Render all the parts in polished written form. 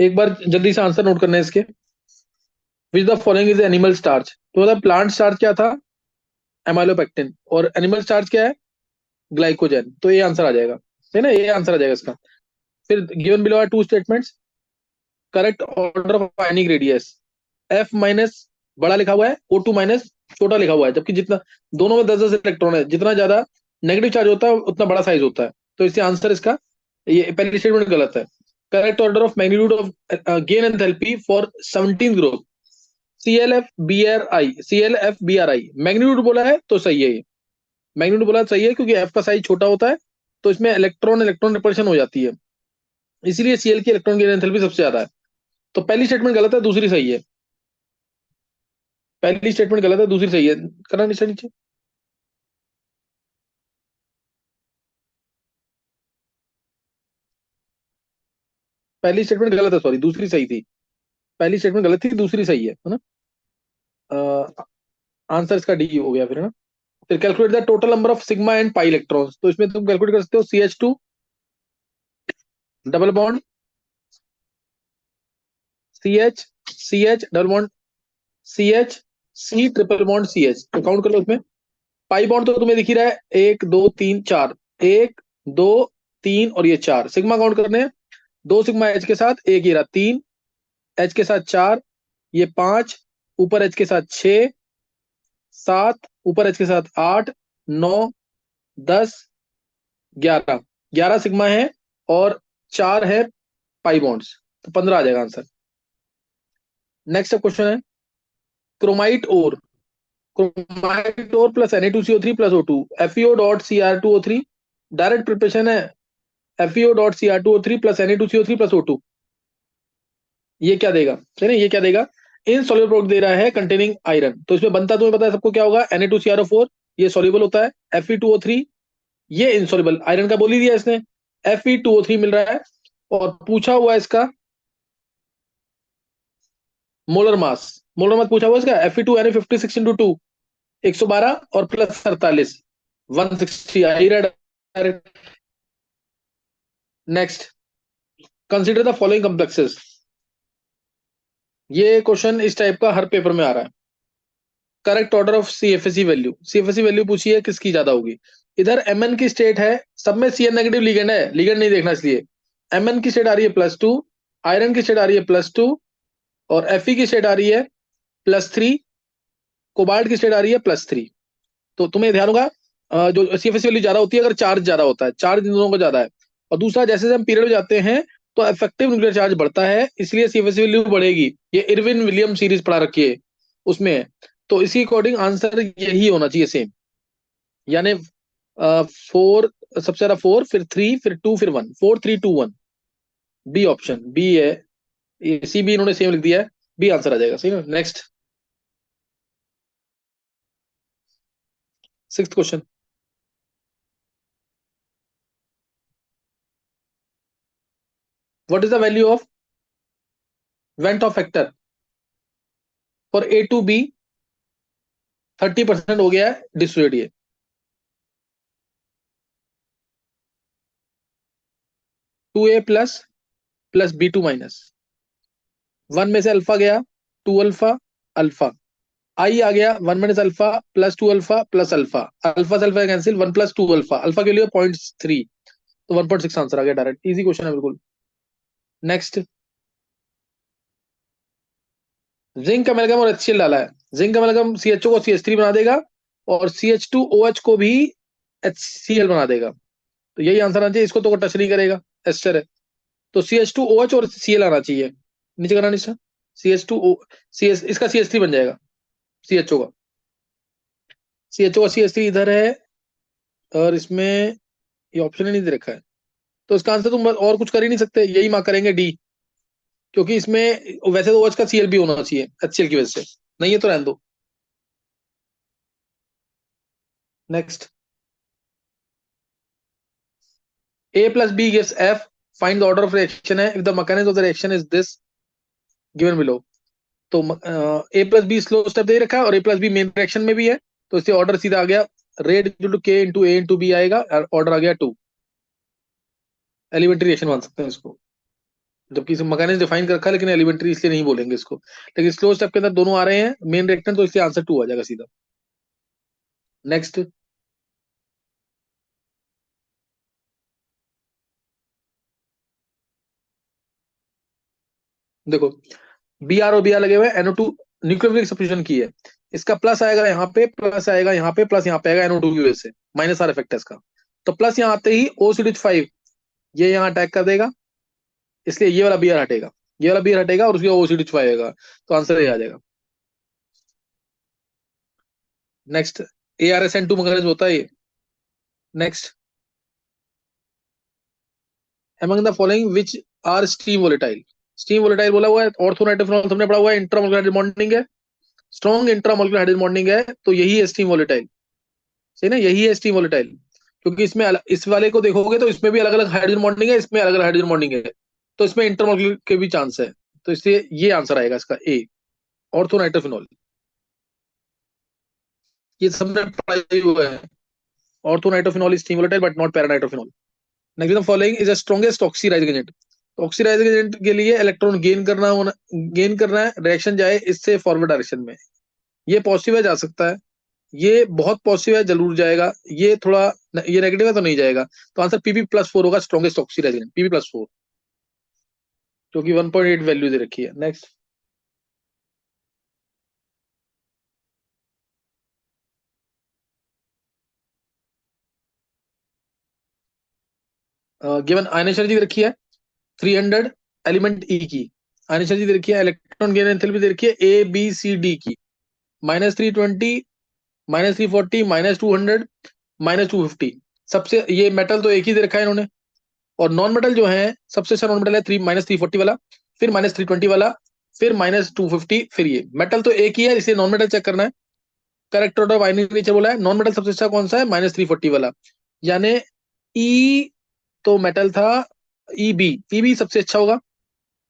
एक बार जल्दी से आंसर नोट करना है इसके। Which the following is animal starch, तो मतलब प्लांट स्टार्च क्या था, एमाइलोपेक्टिन, और एनिमल स्टार्च क्या है, ग्लाइकोजन। तो ये आंसर आ जाएगा, है ना, ये आंसर आ जाएगा इसका। फिर given below are two statements, correct order of ionic radius, F minus बड़ा लिखा हुआ है, ओ टू माइनस छोटा लिखा हुआ है, जबकि जितना दोनों में 10-10 इलेक्ट्रॉन है, जितना ज्यादा नेगेटिव चार्ज होता है उतना बड़ा साइज होता है। तो इससे आंसर इसका, ये पहली स्टेटमेंट गलत है। Correct order of magnitude of gain enthalpy for 17th group, ClF Bri magnitude बोला है तो सही है ये, मैग्नीट्यूड बोला सही है क्योंकि एफ का साइज छोटा होता है, तो इसमें इलेक्ट्रॉन इलेक्ट्रॉन रिपल्शन हो जाती है, इसीलिए Cl की इलेक्ट्रॉन गेन एंथैल्पी सबसे ज्यादा है। तो पहली स्टेटमेंट गलत है, दूसरी सही है। पहली स्टेटमेंट गलत है, दूसरी सही है। करना नीचे नीचे। पहली स्टेटमेंट गलत है, सॉरी, दूसरी सही थी। पहली स्टेटमेंट गलत थी, दूसरी सही है ना। आंसर इसका डी हो गया फिर, है ना। फिर calculate the total number of sigma and pi electrons, तो इसमें तुम कैलकुलेट कर सकते हो CH2 double bond, CH double bond, C triple bond CH, तो काउंट कर लो उसमें। पाई बॉन्ड तो तुम्हें दिख ही रहा है, 1 2 3 4, 1 2 3 और ये 4 सिग्मा काउंट करने हैं। 2 सिग्मा H के साथ, एक ये रहा 3, H के साथ 4, ये 5, ऊपर H के साथ 6, 7, ऊपर H के साथ 8, 9, 10, 11, 11 सिग्मा है और 4 है पाई बॉन्ड्स, तो 15 आ जाएगा आंसर। नेक्स्ट क्वेश्चन है, क्रोमाइट और, क्रोमाइट और plus Na2CO3 plus O2 FeO.Cr2O3, direct preparation है FeO.Cr2O3 plus Na2CO3 plus O2। ये क्या देगा, है ना, ये क्या देगा, इन सोल्यूबल प्रोडक्ट दे रहा है कंटेनिंग आयरन, तो इसमें बनता तुम्हें पता है सबको क्या होगा, Na2CrO4, ये सोल्यूबल होता है, Fe2O3 ये इनसोल्यूबल, आयरन का बोल ही दिया इसने, Fe2O3 मिल रहा है। और पूछा हुआ है इसका मोलर मास, मोलर मास पूछा हुआ है इसका, Fe2Na56 इंटू 2, 112 और प्लस 48, 160 आई रहा। Next, consider the following complexes, ये क्वेश्चन इस टाइप का हर पेपर में आ रहा है। Correct order of CFSE value, CFSE value पूछी है किसकी ज्यादा होगी। इधर Mn की स्टेट है, सब में Cn नेगेटिव लिगेंड है, लिगेंड नहीं देखना इसलिए। Mn की स्टेट आ रही है +2, आयरन की स्टेट आ रही है +2, और Fe की स्टेट आ रही है +3, कोबाल्ट की स्टेट आ रही है +3। तो तुम्हें ध्यान होगा, जो CFSE वैल्यू ज्यादा होती है अगर चार्ज ज्यादा होता है, चार्ज इन दोनों का ज्यादा है। और दूसरा, जैसे जैसे हम पीरियड में जाते हैं तो इफेक्टिव न्यूक्लियर चार्ज बढ़ता है, इसलिए CFSE वैल्यू बढ़ेगी। ये इरविन विलियम सीरीज पढ़ा रखी है उसमें है। तो इसी अकॉर्डिंग आंसर यही होना चाहिए सेम, यानी 4, सबसे ज्यादा 4, फिर 3, फिर 2, फिर 1, 4 3 2 1, बी ऑप्शन, बी है, सी बी इन्होंने सेम लिख दिया है, बी आंसर आ जाएगा, सही है। Next, 6th question, what is the value of went of factor for A to B, 30% हो गया है डिसोसिएट ये, 2A plus plus B2 minus, 1 में से अल्फा गया, 2 अल्फा, अल्फा, आई आ गया, 1 - alpha plus 2 alpha plus alpha, alpha से अल्फा कैंसिल, 1 + 2 अल्फा, अल्फा के लिए 0.3, तो 1.6 आंसर आ गया डायरेक्ट, इजी क्वेश्चन है बिल्कुल। नेक्स्ट, जिंक अमेलगम और HCl डाला है, जिंक अमेलगम CHO को CH3 बना देगा और CH2OH को भी HCl बना देगा, तो यही आंसर आना चाहिए, इसको तो टच नहीं करेगा, एस्टर है। तो CH2OH और Cl आना चाहिए, नीचे करना नीचे, CH2O, CS इसका CH3 बन जाएगा, CHO का, CHO का CH3 इधर है, और इसमें ये ऑप्शन ही नहीं दे रखा है, तो इसका आंसर तुम और कुछ कर ही नहीं सकते, यही मार्क करेंगे डी, क्योंकि इसमें वैसे तो OH का Cl भी होना चाहिए HCl की वजह से, नहीं है तो रहने दो। Next, A plus B gives F, find the order of reaction है, if the mechanism of the reaction is this given below, तो A plus B slow step दे रखा है और A plus B main reaction में भी है, तो इससे ऑर्डर सीधा आ गया, rate equal to K into A into B आएगा, ऑर्डर आ गया 2, एलिमेंट्री रिएक्शन मान सकते हैं इसको। जबकि इसे मैकेनिज्म डिफाइन कर रखा है, लेकिन एलिमेंट्री इसलिए नहीं बोलेंगे इसको। लेकिन स्लो स्टेप के अंदर दोनों आ रहे हैं मेन रिएक्टेंट, तो इसलिए आंसर 2 आ जाएगा सीधा। नेक्स्ट देखो, बी आर और बी आर लगे हुए NO2 न्यूक्लियोफिलिक सब्स्टिट्यूशन की है। इसका प्लस आएगा यहाँ पे, प्लस आएगा यहाँ पे, प्लस यहाँ पे आएगा NO2 की वजह से, माइनस आर इफेक्ट है इसका। तो प्लस यहाँ आते ही OCH5 ये यहाँ अटैक कर देगा, इसलिए ये वाला बी आर हटेगा, ये वाला बी आर हटेगा और उसके OCH5 आएगा, तो आंसर ये आ जाएगा। नेक्स्ट ARSN2 मैकेनिज्म होता है ये। Next, among the following which are steam volatile। Steam volatile बोला हुआ है, ऑर्थोनाइट्रोफिनॉल हमने पढ़ा हुआ है, इंट्रामोलकुलर बॉन्डिंग है, स्ट्रॉन्ग इंट्रामोलकुलर हाइड्रोजन बॉन्डिंग है, तो यही है स्टीम वोलेटाइल। सही ना, यही है स्टीम वोलेटाइल। क्योंकि इसमें इस वाले को देखोगे तो इसमें भी अलग अलग हाइड्रोजन बॉन्डिंग है, इसमें अलग अलग हाइड्रोजन बॉन्डिंग है, तो इसमें इंटरमोलकुलर के भी चांस है, तो इसलिए ये आंसर आएगा इसका ए, ऑर्थोनाइट्रोफिनॉल। ये सबने पढ़ा हुआ है, orthonitrophenol is steam volatile but not paranitrophenol. Next, the following is the strongest oxidising agent. Oxidising agent के लिए इलेक्ट्रॉन गेन करना है, रिएक्शन जाए इससे फॉरवर्ड डायरेक्शन में। ये पॉजिटिव है, जा सकता है, ये बहुत पॉजिटिव है, जरूर जाएगा, ये थोड़ा ये नेगेटिव है तो नहीं जाएगा। तो आंसर Pb+4 होगा, स्ट्रॉन्गेस्ट ऑक्सीडाइजिंग Pb+4, क्योंकि 1.8 वैल्यू दे रखी है। नेक्स्ट, गिवन आयन एनर्जी दे रखी है 300 एलिमेंट ई की, आयन एनर्जी दे रखी है, इलेक्ट्रॉन गेन एंथैल्पी दे रखी है ABCD की, -320, -340, -200, -250। सबसे ये मेटल तो एक ही दे रखा है इन्होंने, और नॉन मेटल जो है सबसे अच्छा नॉन मेटल है -340 वाला, फिर -320 वाला, फिर -250, फिर ये मेटल तो एक ही है, इसलिए नॉन मेटल चेक करना है। Correct order of ionic nature बोला है, नॉन मेटल सबसे अच्छा कौन सा है, -340 वाला, यानी ई तो मेटल था, EB, EB सबसे अच्छा होगा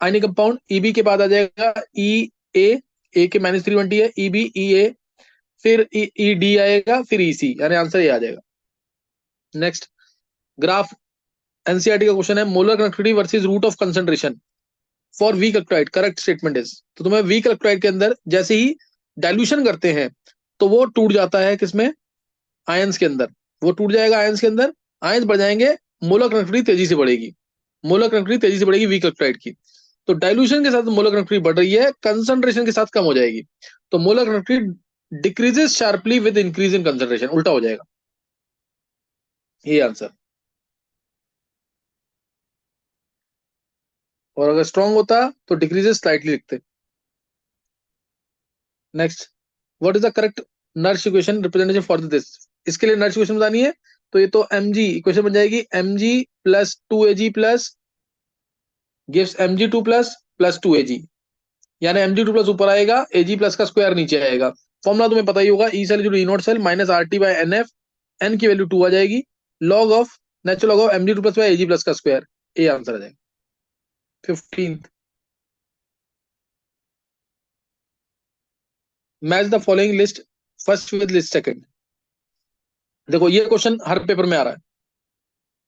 आयनिक कंपाउंड। EB के बाद आ जाएगा EA, ए के -320 है, EB EA, फिर ED आएगा, फिर EC, यानी आंसर ये आ जाएगा। नेक्स्ट, ग्राफ एनसीईआरटी का क्वेश्चन है, molar connectivity versus root of concentration for weak electrolyte, correct statement is. तो तुम्हें वीक इलेक्ट्रोलाइट के अंदर जैसे ही डाइल्यूशन करते हैं तो वो टूट जाता है किसमें, आयंस के अंदर, वो टूट जाएगा आयंस के अंदर, आयंस बढ़ जाएंगे, मोलर कनेक्टिविटी तेजी से बढ़ेगी, मोलर कनेक्टिविटी तेजी से बढ़ेगी वीक इलेक्ट्रोलाइट की। तो डाइल्यूशन के साथ मोलर कनेक्टिविटी बढ़ रही है, कंसंट्रेशन के साथ कम हो जाएगी, तो molar connectivity decreases sharply with increase in concentration, उल्टा हो जाएगा, ये आंसर। और अगर स्ट्रांग होता तो डिक्रीजेस स्लाइटली लिखते। Next, what is the correct Nernst equation representation for this. इसके लिए नर्स इक्वेशन बतानी है, तो ये तो mg इक्वेशन बन जाएगी, mg plus 2ag plus gives mg2 plus plus 2ag, यानी mg2 प्लस ऊपर आएगा, ag प्लस का स्क्वायर नीचे आएगा। फॉर्मुला तुम्हें पता ही होगा, E cell E naught cell minus RT/NF, n की वैल्यू 2 आ जाएगी, log of natural log of mg2 plus by ag plus का स्क्वायर, ये आंसर आ जाएगा। 15th, match the following list first with list second. देखो ये क्वेश्चन हर paper में आ रहा है,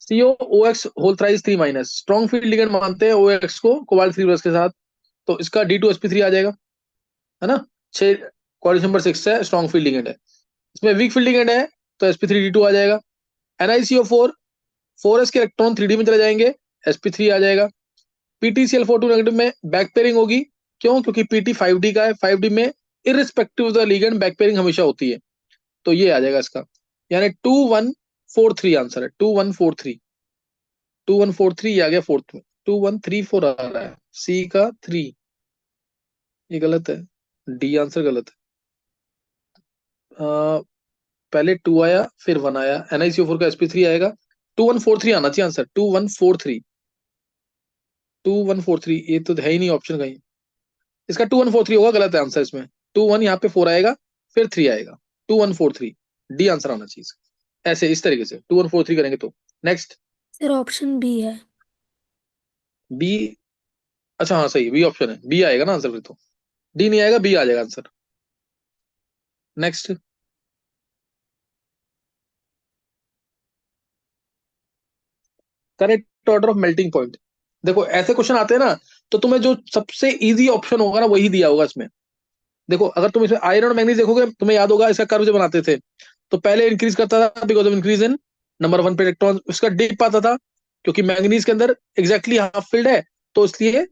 COOX3 स्ट्रॉन्ग फील्ड लिगेंड मानते हैं OX को कोबाल्ट 3 के साथ, तो इसका D2sp3 आ जाएगा, है ना। 6 क्वेश्चन नंबर 6 है, स्ट्रॉन्ग फील्ड लिगेंड है। इसमें वीक फील्ड लिगेंड है, तो sp3d2 आ जाएगा। NiCO4 4s के इलेक्ट्रॉन 3D में चले जाएंगे, sp3 आ जाएगा। PtCl42 नेगेटिव में बैक पेयरिंग होगी, क्यों, क्योंकि PT 5D का है, 5D में irrespective of the ligand back pairing हमेशा होती है, तो ये आ जाएगा इसका, यानी 2143 आंसर है, 2143 ये आ गया फोर्थ में, 2134 आ रहा है, सी का 3, ये गलत है, डी आंसर गलत है। पहले 2 आया फिर 1 आया, NiCO4 का sp3 आएगा, 2143 आना चाहिए आंसर, 2143, 2143, ये तो है ही नहीं ऑप्शन कहीं, इसका 2143 होगा, गलत है आंसर इसमें, 21 यहाँ पे 4 आएगा, फिर 3 आएगा, 2143 डी आंसर आना चाहिए इसका। ऐसे इस तरीके से 2143 करेंगे तो। नेक्स्ट, सर ऑप्शन बी है। बी, अच्छा हाँ सही, बी ऑप्शन है, बी आएगा ना आंसर फिर तो, डी नहीं आएगा, बी आ जाएगा answer. Next, correct order of melting point. देखो ऐसे क्वेश्चन आते हैं ना, तो तुम्हें जो सबसे इजी ऑप्शन होगा ना वही दिया होगा इसमें। देखो अगर तुम इसमें आयरन और मैग्नीज देखोगे, तुम्हें याद होगा इसका कर्व जो बनाते थे, तो पहले इंक्रीज करता था because of increase in number of unpaired electron, उसका डिप आता था क्योंकि मैग्नीज के अंदर एग्जैक्टली हाफ फिल्ड है, तो इसलिए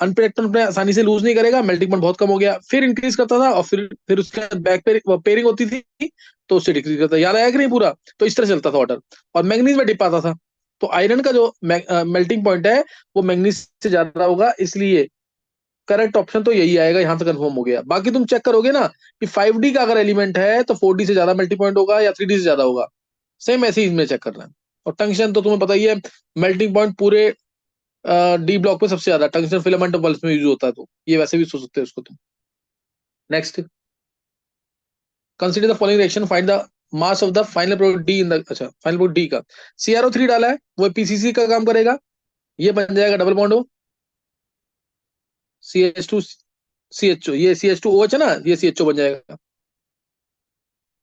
अनपेड इलेक्ट्रॉन अपने आसानी से लूज नहीं करेगा, मेल्टिंग पॉइंट बहुत कम हो गया, फिर इंक्रीज करता था और फिर उसके बैक पेयरिंग होती थी, तो उससे डिक्रीज करता था। याद आया कि नहीं पूरा? तो इस तरह से चलता था ऑर्डर, और मैग्नीज में डिप आता था। तो आयरन का जो मेल्टिंग पॉइंट है वो मैग्नीज से ज्यादा होगा, इसलिए करेक्ट ऑप्शन तो यही आएगा। यहां से कंफर्म हो गया। बाकी तुम चेक करोगे ना कि 5D का अगर एलिमेंट है तो 4D से ज्यादा मेल्टिंग पॉइंट होगा या 3D से ज्यादा होगा। सेम ऐसे ही इसमें चेक करना है। और टंक्शन तो तुम्हें पता ही है, मेल्टिंग पॉइंट पूरे डी ब्लॉक में सबसे ज्यादा टंक्शन फिलामेंट ऑफ बल्ब में यूज होता है, तो ये वैसे भी सोच सकते हैं उसको तुम। Next, consider the following reaction, find the mass of the final product D in the, अच्छा फाइनल प्रोडक्ट डी का CrO3 डाला है, वो पीसीसी का काम करेगा, ये बन जाएगा डबल बॉन्ड हो CH2 CHO, ये CH2OH है ना, ये CHO बन जाएगा।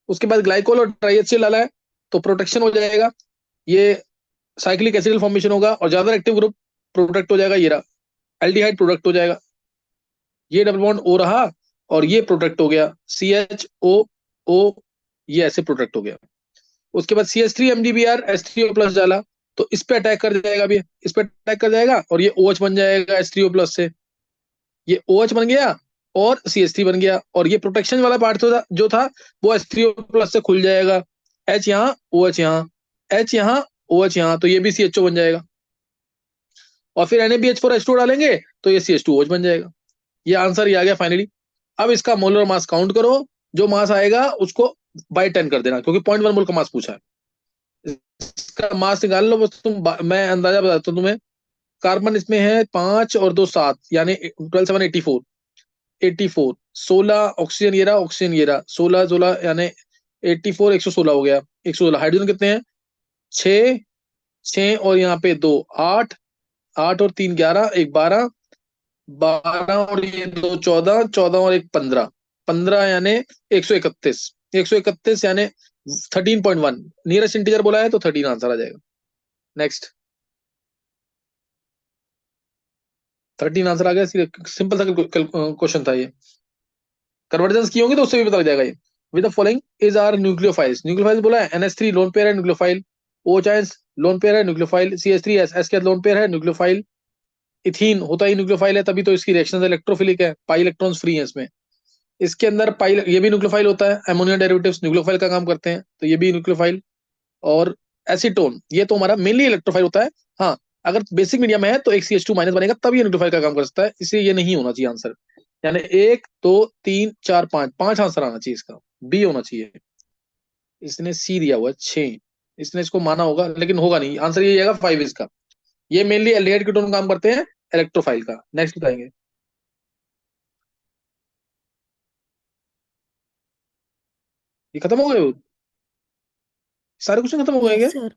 उसके बाद ग्लाइकोल और ट्राइएचिल डाला है, तो प्रोटेक्शन हो जाएगा, ये साइक्लिक एसिडल फॉर्मेशन होगा और ज्यादा एक्टिव ग्रुप प्रोडक्ट हो जाएगा, ये रहा एल्डिहाइड प्रोडक्ट हो जाएगा। ये डबल बॉन्ड ओ रहा और ये प्रोडक्ट हो गया CHOO, ये ऐसे प्रोडक्ट हो गया। उसके बाद CH3 MgBr H3O+ डाला, तो इस पे अटैक कर जाएगा, अभी इस पे अटैक कर जाएगा और ये OH बन जाएगा H3O+ से, ये OH बन गया और CH3 बन गया, और ये प्रोटेक्शन वाला पार्ट जो था वो H3O+ से खुल जाएगा। H यहाँ, OH यहाँ, H यहाँ, OH यहाँ, तो ये भी CHO बन जाएगा। और फिर NaBH4H2 डालेंगे तो ये CH2OH बन जाएगा। ये आंसर ही आ गया फाइनली। अब इसका मोलर मास काउंट करो, जो मास आएगा उसको बाई 10 कर देना, क्योंकि 0.1 मोल का मास पूछा है। इसका मास निकाल लो बस तुम, मैं अंदाजा बताता हूँ तुम्हें। कार्बन इसमें है 5 और 2 7, यानी 12 7 84, 16 ऑक्सीजन, ये रहा ऑक्सीजन, ये रहा 16 16, यानी 84 116 हो गया, 116। हाइड्रोजन कितने हैं? 6, 6 और यहाँ पे 2 8, 8 और 3 11, एक 12, 12 और ये 2 14, 14 और एक 15, 15 यानी 131, 131 यानी 13.1, नियरेस्ट इंटीजर बोला है तो 13 आंसर आ जाएगा। नेक्स्ट, 13 आंसर आ गया। सिंपल सा क्वेश्चन था ये, कन्वर्जेंस की होंगी तो उससे भी पता लग जाएगा ये। With the following is are nucleophiles, nucleophiles बोला है, NH3 लोन पेयर है न्यूक्लियोफाइल, OH लोन पेयर है न्यूक्लियोफाइल, CH3S के लोन पेयर है न्यूक्लियोफाइल, इथीन होता ही न्यूक्लियोफाइल है, तभी तो इसकी रिएक्शन इलेक्ट्रोफिलिक है, पाई इलेक्ट्रॉन्स फ्री है इसमें। इसके अंदर पाई, ये भी न्यूक्लियोफाइल होता है, अमोनिया डेरिवेटिव्स न्यूक्लियोफाइल का काम करते हैं, तो ये भी न्यूक्लियोफाइल। और एसीटोन ये तो हमारा मेनली इलेक्ट्रोफाइल होता है। हाँ, अगर बेसिक मीडियम है तो एक CH2- बनेगा, तब ये न्यूक्लियोफाइल का काम कर सकता है, इसलिए ये नहीं होना चाहिए आंसर। यानी 1 2 3 4 5, 5 आंसर आना चाहिए इसका, बी होना चाहिए। इसने सी दिया हुआ है 6, इसने इसको माना होगा लेकिन होगा नहीं, आंसर ये आएगा 5 इसका। ये मेनली एल्डिहाइड कीटोन काम करते हैं इलेक्ट्रोफाइल का। नेक्स्ट बताएंगे। ये खत्म हो गए? सारे क्वेश्चन खत्म हो गए यस क्या? सर।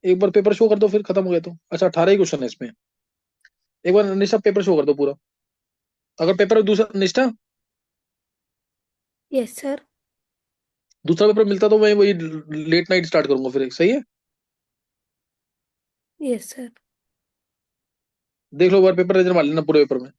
एक बार पेपर शो कर दो फिर खत्म हो गया तो। अच्छा 18 ही क्वेश्चन है इसमें। एक बार निशा पेपर शो कर दो पूरा, अगर पेपर दूसरा निष्ठा यस सर। दूसरा पेपर मिलता तो मैं वही लेट नाइट स्टार्ट करूंगा फिर, सही है? Yes sir. देख लो एक बार पेपर नजर मार लेना पूरे पेपर में।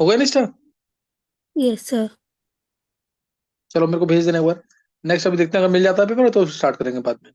हो गया निष्ठा? Yes sir. चलो मेरे को भेज देना एक बार। नेक्स्ट अभी देखते हैं, अगर मिल जाता है पेपर तो स्टार्ट करेंगे बाद में।